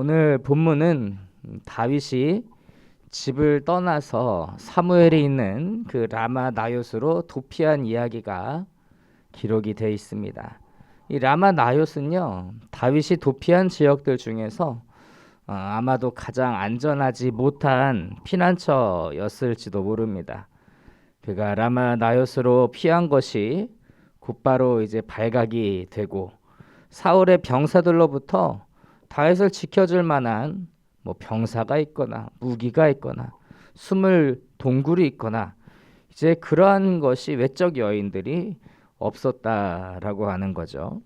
오늘 본문은 다윗이 집을 떠나서 사무엘에 있는 그 라마 나요스로 도피한 이야기가 기록이 되어 있습니다. 이 라마 나요스는요, 다윗이 도피한 지역들 중에서 아마도 가장 안전하지 못한 피난처였을지도 모릅니다. 그가 라마 나요스로 피한 것이 곧바로 이제 발각이 되고 사울의 병사들로부터 다윗을 지켜줄 만한 뭐 병사가 있거나 무기가 있거나 숨을 동굴이 있거나 이제 그러한 것이 외적 여인들이 없었다라고 하는 거죠.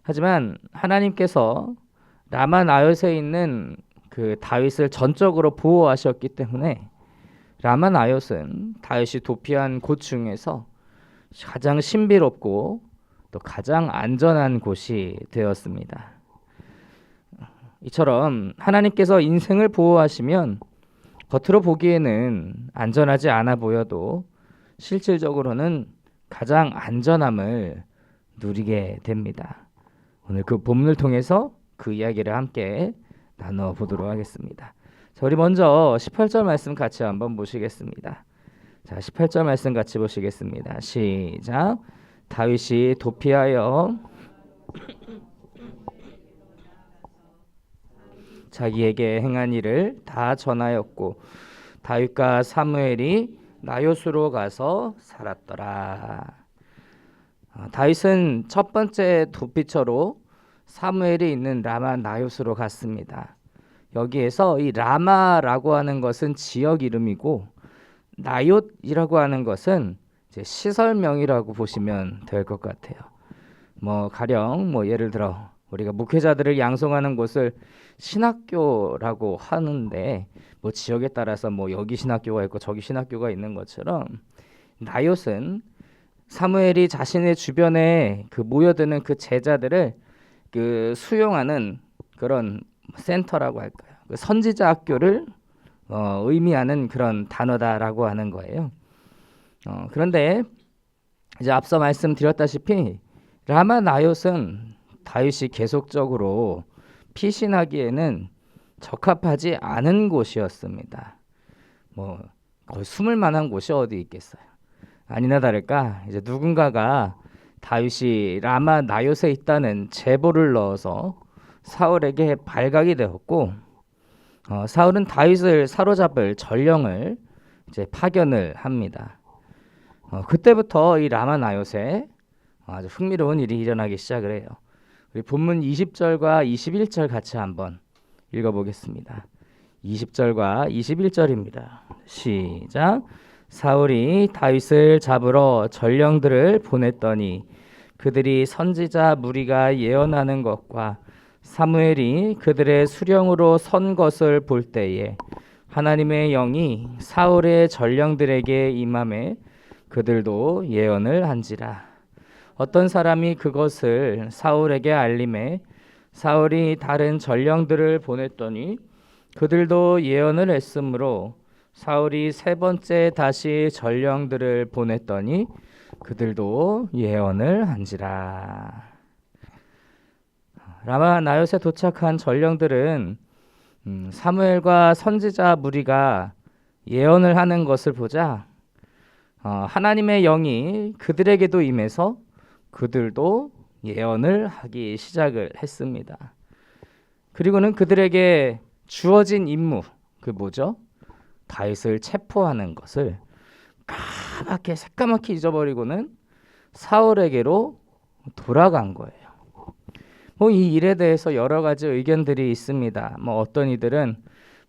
하지만 하나님께서 라마 나요스에 있는 그 다윗을 전적으로 보호하셨기 때문에 라마 나요스는 다윗이 도피한 곳 중에서 가장 신비롭고 또 가장 안전한 곳이 되었습니다. 이처럼 하나님께서 인생을 보호하시면 겉으로 보기에는 안전하지 않아 보여도 실질적으로는 가장 안전함을 누리게 됩니다. 오늘 그 본문을 통해서 그 이야기를 함께 나눠보도록 하겠습니다. 자, 우리 먼저 18절 말씀 같이 한번 보시겠습니다. 자, 18절 말씀 같이 보시겠습니다. 시작. 다윗이 도피하여 자기에게 행한 일을 다 전하였고 다윗과 사무엘이 나요스로 가서 살았더라. 다윗은 첫 번째 도피처로 사무엘이 있는 라마 나요스로 갔습니다. 여기에서 이 라마라고 하는 것은 지역 이름이고 나요이라고 하는 것은 이제 시설명이라고 보시면 될 것 같아요. 뭐 가령 뭐 예를 들어 우리가 목회자들을 양성하는 곳을 신학교라고 하는데 뭐 지역에 따라서 뭐 여기 신학교가 있고 저기 신학교가 있는 것처럼 나요스는 사무엘이 자신의 주변에 그 모여드는 그 제자들을 그 수용하는 그런 센터라고 할까요? 그 선지자 학교를 의미하는 그런 단어다라고 하는 거예요. 그런데 이제 앞서 말씀드렸다시피 라마 나요스는 다윗이 계속적으로 피신하기에는 적합하지 않은 곳이었습니다. 뭐 거의 숨을 만한 곳이 어디 있겠어요. 아니나 다를까 이제 누군가가 다윗이 라마 나요스에 있다는 제보를 넣어서 사울에게 발각이 되었고 사울은 다윗을 사로잡을 전령을 이제 파견을 합니다. 그때부터 이 라마 나요스에 아주 흥미로운 일이 일어나기 시작을 해요. 우리 본문 20절과 21절 같이 한번 읽어보겠습니다. 20절과 21절입니다. 시작. 사울이 다윗을 잡으러 전령들을 보냈더니 그들이 선지자 무리가 예언하는 것과 사무엘이 그들의 수령으로 선 것을 볼 때에 하나님의 영이 사울의 전령들에게 임함에 그들도 예언을 한지라. 어떤 사람이 그것을 사울에게 알림해 사울이 다른 전령들을 보냈더니 그들도 예언을 했으므로 사울이 세 번째 다시 전령들을 보냈더니 그들도 예언을 한지라. 라마 나요스에 도착한 전령들은 사무엘과 선지자 무리가 예언을 하는 것을 보자 하나님의 영이 그들에게도 임해서 그들도 예언을 하기 시작을 했습니다. 그리고는 그들에게 주어진 임무, 그 뭐죠? 다윗을 체포하는 것을 까맣게 새까맣게 잊어버리고는 사울에게로 돌아간 거예요. 뭐 이 일에 대해서 여러 가지 의견들이 있습니다. 뭐 어떤 이들은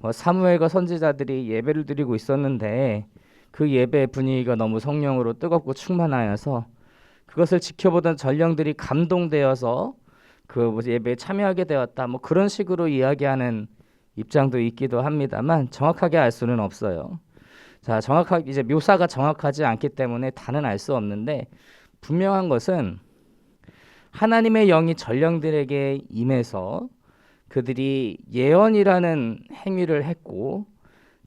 사무엘과 선지자들이 예배를 드리고 있었는데 그 예배 분위기가 너무 성령으로 뜨겁고 충만하여서 그것을 지켜보던 전령들이 감동되어서 그 예배에 참여하게 되었다. 뭐 그런 식으로 이야기하는 입장도 있기도 합니다만 정확하게 알 수는 없어요. 자, 정확하게 이제 묘사가 정확하지 않기 때문에 다는 알 수 없는데 분명한 것은 하나님의 영이 전령들에게 임해서 그들이 예언이라는 행위를 했고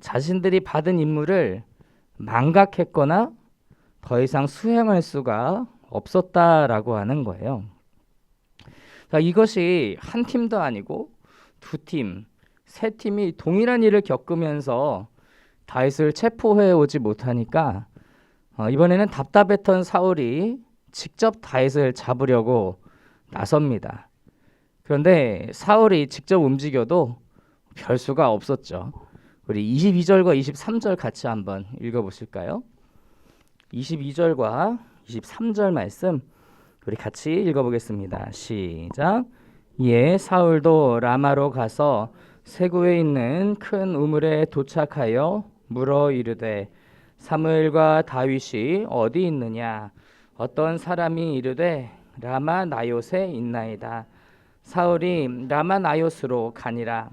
자신들이 받은 임무를 망각했거나 더 이상 수행할 수가 없었다라고 하는 거예요. 자, 이것이 한 팀도 아니고 두 팀, 세 팀이 동일한 일을 겪으면서 다윗을 체포해 오지 못하니까 이번에는 답답했던 사울이 직접 다윗을 잡으려고 나섭니다. 그런데 사울이 직접 움직여도 별 수가 없었죠. 우리 22절과 23절 같이 한번 읽어보실까요? 22절과 23절 말씀 우리 같이 읽어보겠습니다. 시작. 이에 사울도 라마로 가서 세구에 있는 큰 우물에 도착하여 물어 이르되 사무엘과 다윗이 어디 있느냐? 어떤 사람이 이르되 라마 나요세 있나이다. 사울이 라마 나요스로 가니라.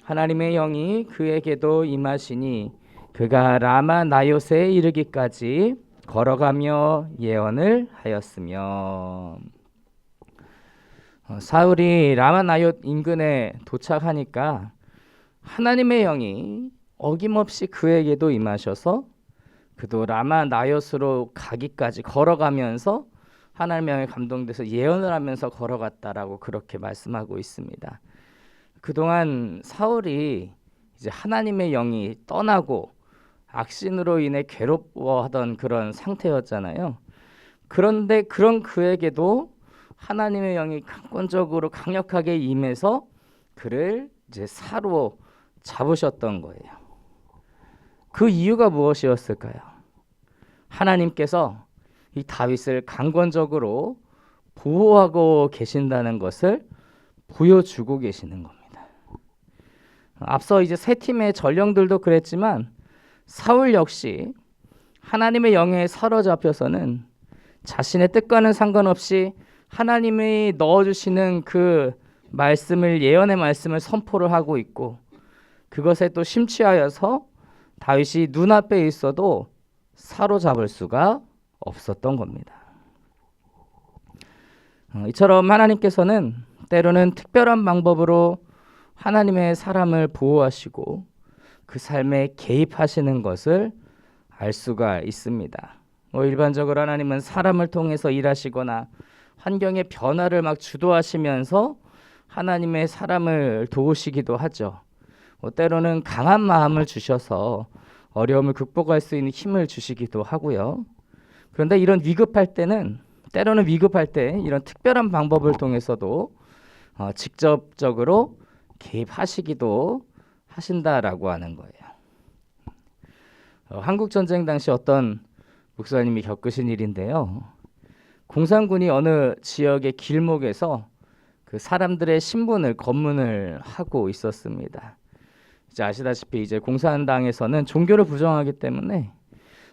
하나님의 영이 그에게도 임하시니 그가 라마 나요세에 이르기까지 걸어가며 예언을 하였으며. 사울이 라마 나요스 인근에 도착하니까 하나님의 영이 어김없이 그에게도 임하셔서 그도 라마 나요스로 가기까지 걸어가면서 하나님의 영에 감동돼서 예언을 하면서 걸어갔다라고 그렇게 말씀하고 있습니다. 그동안 사울이 이제 하나님의 영이 떠나고 악신으로 인해 괴로워하던 그런 상태였잖아요. 그런데 그런 그에게도 하나님의 영이 강권적으로 강력하게 임해서 그를 이제 사로 잡으셨던 거예요. 그 이유가 무엇이었을까요? 하나님께서 이 다윗을 강권적으로 보호하고 계신다는 것을 보여주고 계시는 겁니다. 앞서 이제 세 팀의 전령들도 그랬지만 사울 역시 하나님의 영에 사로잡혀서는 자신의 뜻과는 상관없이 하나님이 넣어주시는 그 말씀을 예언의 말씀을 선포를 하고 있고 그것에 또 심취하여서 다윗이 눈앞에 있어도 사로잡을 수가 없었던 겁니다. 이처럼 하나님께서는 때로는 특별한 방법으로 하나님의 사람을 보호하시고 그 삶에 개입하시는 것을 알 수가 있습니다. 일반적으로 하나님은 사람을 통해서 일하시거나 환경의 변화를 막 주도하시면서 하나님의 사람을 도우시기도 하죠. 때로는 강한 마음을 주셔서 어려움을 극복할 수 있는 힘을 주시기도 하고요. 그런데 이런 때로는 위급할 때 이런 특별한 방법을 통해서도 직접적으로 개입하시기도 하신다라고 하는 거예요. 한국 전쟁 당시 어떤 목사님이 겪으신 일인데요. 공산군이 어느 지역의 길목에서 그 사람들의 신분을 검문을 하고 있었습니다. 이제 아시다시피 이제 공산당에서는 종교를 부정하기 때문에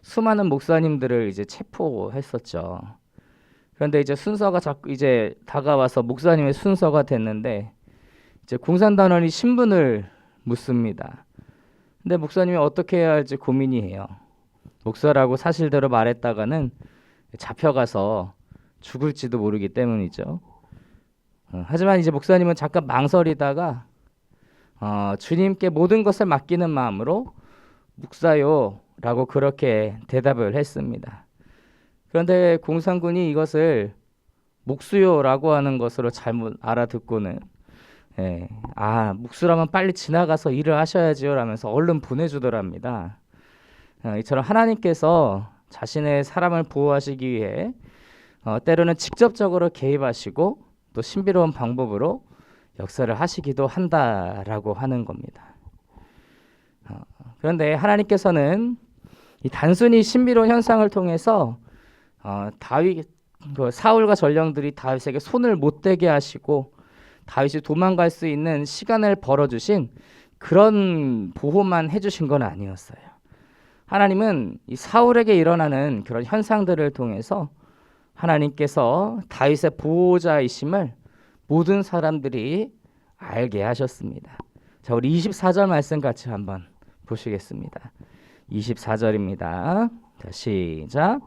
수많은 목사님들을 이제 체포했었죠. 그런데 이제 순서가 자꾸 이제 다가와서 목사님의 순서가 됐는데 이제 공산당원이 신분을 묻습니다. 근데 목사님이 어떻게 해야 할지 고민이에요. 목사라고 사실대로 말했다가는 잡혀가서 죽을지도 모르기 때문이죠. 하지만 이제 목사님은 잠깐 망설이다가 주님께 모든 것을 맡기는 마음으로 묵사요라고 그렇게 대답을 했습니다. 그런데 공산군이 이것을 묵수요라고 하는 것으로 잘못 알아듣고는 묵수라면 빨리 지나가서 일을 하셔야지요 라면서 얼른 보내주더랍니다. 이처럼 하나님께서 자신의 사람을 보호하시기 위해 때로는 직접적으로 개입하시고 또 신비로운 방법으로 역사를 하시기도 한다라고 하는 겁니다. 그런데 하나님께서는 이 단순히 신비로운 현상을 통해서 사울과 전령들이 다윗에게 손을 못 대게 하시고 다윗이 도망갈 수 있는 시간을 벌어주신 그런 보호만 해주신 건 아니었어요. 하나님은 이 사울에게 일어나는 그런 현상들을 통해서 하나님께서 다윗의 보호자이심을 모든 사람들이 알게 하셨습니다. 자, 우리 24절 말씀 같이 한번 보시겠습니다. 24절입니다. 자, 시작.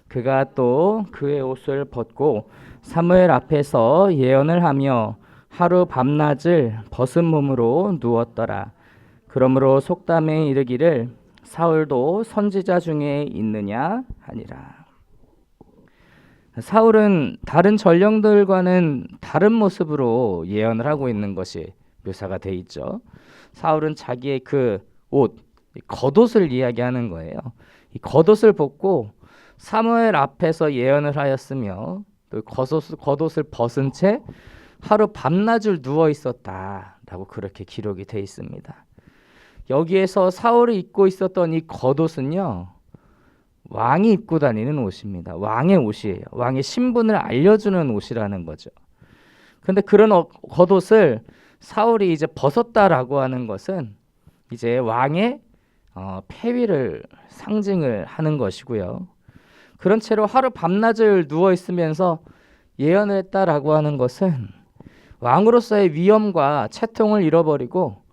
그가 또 그의 옷을 벗고 사무엘 앞에서 예언을 하며 하루 밤낮을 벗은 몸으로 누웠더라. 그러므로 속담에 이르기를 사울도 선지자 중에 있느냐 하니라. 사울은 다른 전령들과는 다른 모습으로 예언을 하고 있는 것이 묘사가 돼 있죠. 사울은 자기의 그 옷, 겉옷을 이야기하는 거예요. 이 겉옷을 벗고 사무엘 앞에서 예언을 하였으며 또 겉옷을 벗은 채 하루 밤낮을 누워 있었다라고 그렇게 기록이 돼 있습니다. 여기에서 사울이 입고 있었던 이 겉옷은요, 왕이 입고 다니는 옷입니다. 왕의 옷이에요. 왕의 신분을 알려주는 옷이라는 거죠. 근데 그런 겉옷을 사울이 이제 벗었다라고 하는 것은 이제 왕의 폐위를 상징을 하는 것이고요. 그런 채로 하루 밤낮을 누워 있으면서 예언을 했다라고 하는 것은 왕으로서의 위엄과 채통을 잃어버리고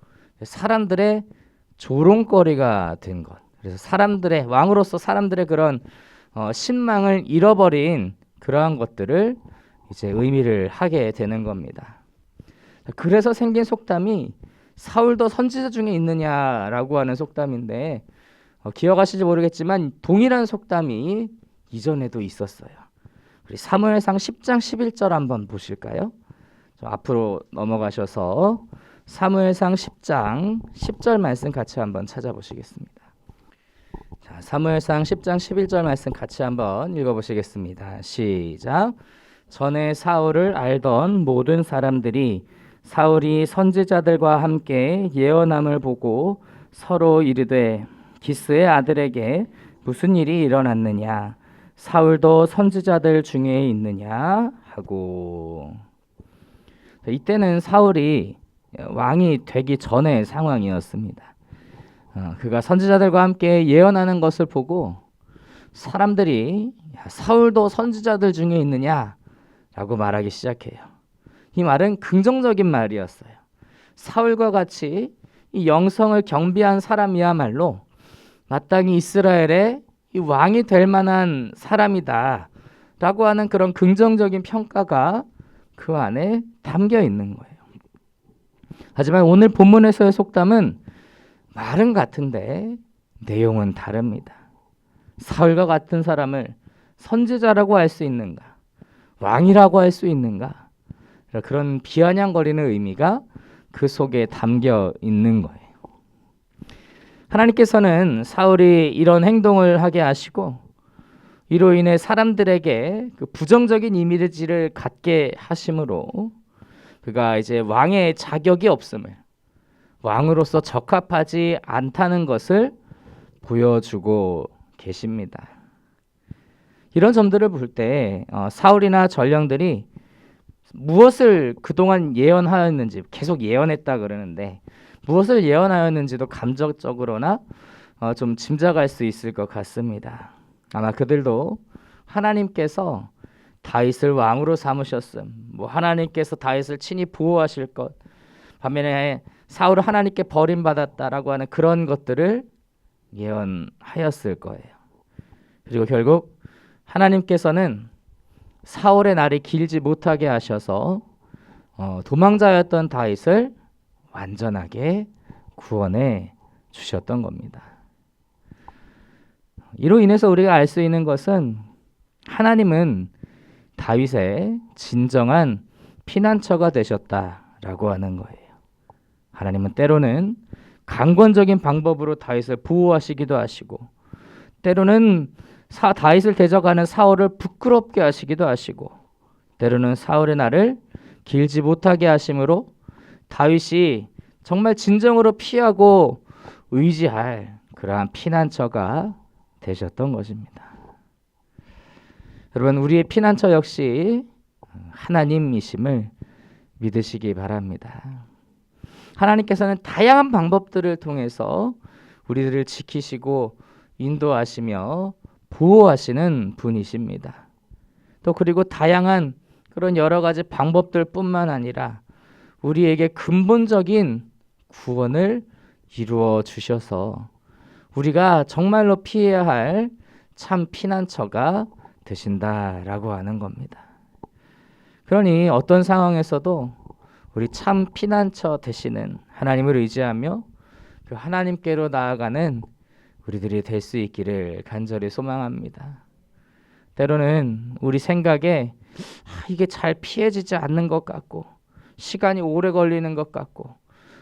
사람들의 조롱거리가 된 것. 그래서 왕으로서 사람들의 그런 신망을 잃어버린 그러한 것들을 이제 의미를 하게 되는 겁니다. 그래서 생긴 속담이 사울도 선지자 중에 있느냐라고 하는 속담인데 기억하실지 모르겠지만 동일한 속담이 이전에도 있었어요. 우리 사무엘상 10장 11절 한번 보실까요? 좀 앞으로 넘어가셔서 사무엘상 10장 10절 말씀 같이 한번 찾아보시겠습니다. 자, 사무엘상 10장 11절 말씀 같이 한번 읽어보시겠습니다. 시작. 전에 사울을 알던 모든 사람들이 사울이 선지자들과 함께 예언함을 보고 서로 이르되 기스의 아들에게 무슨 일이 일어났느냐, 사울도 선지자들 중에 있느냐 하고. 이때는 사울이 왕이 되기 전의 상황이었습니다. 그가 선지자들과 함께 예언하는 것을 보고 사람들이 사울도 선지자들 중에 있느냐라고 말하기 시작해요. 이 말은 긍정적인 말이었어요. 사울과 같이 이 영성을 경비한 사람이야말로 마땅히 이스라엘의 이 왕이 될 만한 사람이다 라고 하는 그런 긍정적인 평가가 그 안에 담겨 있는 거예요. 하지만 오늘 본문에서의 속담은 말은 같은데 내용은 다릅니다. 사울과 같은 사람을 선지자라고 할 수 있는가, 왕이라고 할 수 있는가, 그런 비아냥거리는 의미가 그 속에 담겨 있는 거예요. 하나님께서는 사울이 이런 행동을 하게 하시고 이로 인해 사람들에게 그 부정적인 이미지를 갖게 하심으로 그가 이제 왕의 자격이 없음을, 왕으로서 적합하지 않다는 것을 보여주고 계십니다. 이런 점들을 볼 때 사울이나 전령들이 무엇을 그동안 예언하였는지, 계속 예언했다 그러는데 무엇을 예언하였는지도 감정적으로나 좀 짐작할 수 있을 것 같습니다. 아마 그들도 하나님께서 다윗을 왕으로 삼으셨음, 하나님께서 다윗을 친히 보호하실 것, 반면에 사울은 하나님께 버림받았다라고 하는 그런 것들을 예언하였을 거예요. 그리고 결국 하나님께서는 사울의 날이 길지 못하게 하셔서 도망자였던 다윗을 완전하게 구원해 주셨던 겁니다. 이로 인해서 우리가 알 수 있는 것은 하나님은 다윗의 진정한 피난처가 되셨다라고 하는 거예요. 하나님은 때로는 강권적인 방법으로 다윗을 보호하시기도 하시고, 때로는 다윗을 대적하는 사울을 부끄럽게 하시기도 하시고, 때로는 사울의 날을 길지 못하게 하심으로 다윗이 정말 진정으로 피하고 의지할 그러한 피난처가 되셨던 것입니다. 여러분, 우리의 피난처 역시 하나님이심을 믿으시기 바랍니다. 하나님께서는 다양한 방법들을 통해서 우리들을 지키시고 인도하시며 보호하시는 분이십니다. 또 그리고 다양한 그런 여러 가지 방법들 뿐만 아니라 우리에게 근본적인 구원을 이루어 주셔서 우리가 정말로 피해야 할 참 피난처가 되신다라고 하는 겁니다. 그러니 어떤 상황에서도 우리 참 피난처 되시는 하나님을 의지하며 그 하나님께로 나아가는 우리들이 될 수 있기를 간절히 소망합니다. 때로는 우리 생각에 이게 잘 피해지지 않는 것 같고 시간이 오래 걸리는 것 같고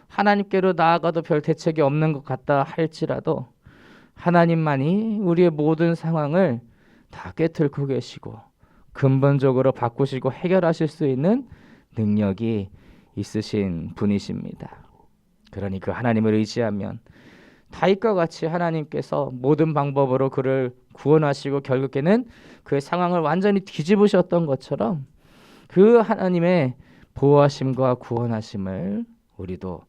하나님께로 나아가도 별 대책이 없는 것 같다 할지라도 하나님만이 우리의 모든 상황을 다 꿰뚫고 계시고 근본적으로 바꾸시고 해결하실 수 있는 능력이 있으신 분이십니다. 그러니 그 하나님을 의지하면 다윗과 같이 하나님께서 모든 방법으로 그를 구원하시고 결국에는 그의 상황을 완전히 뒤집으셨던 것처럼 그 하나님의 보호하심과 구원하심을 우리도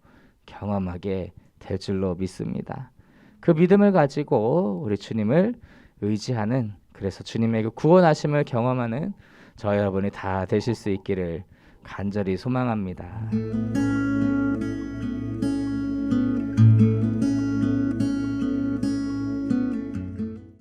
경험하게 될 줄로 믿습니다. 그 믿음을 가지고 우리 주님을 의지하는, 그래서 주님의 그 구원하심을 경험하는 저 여러분이 다 되실 수 있기를 간절히 소망합니다.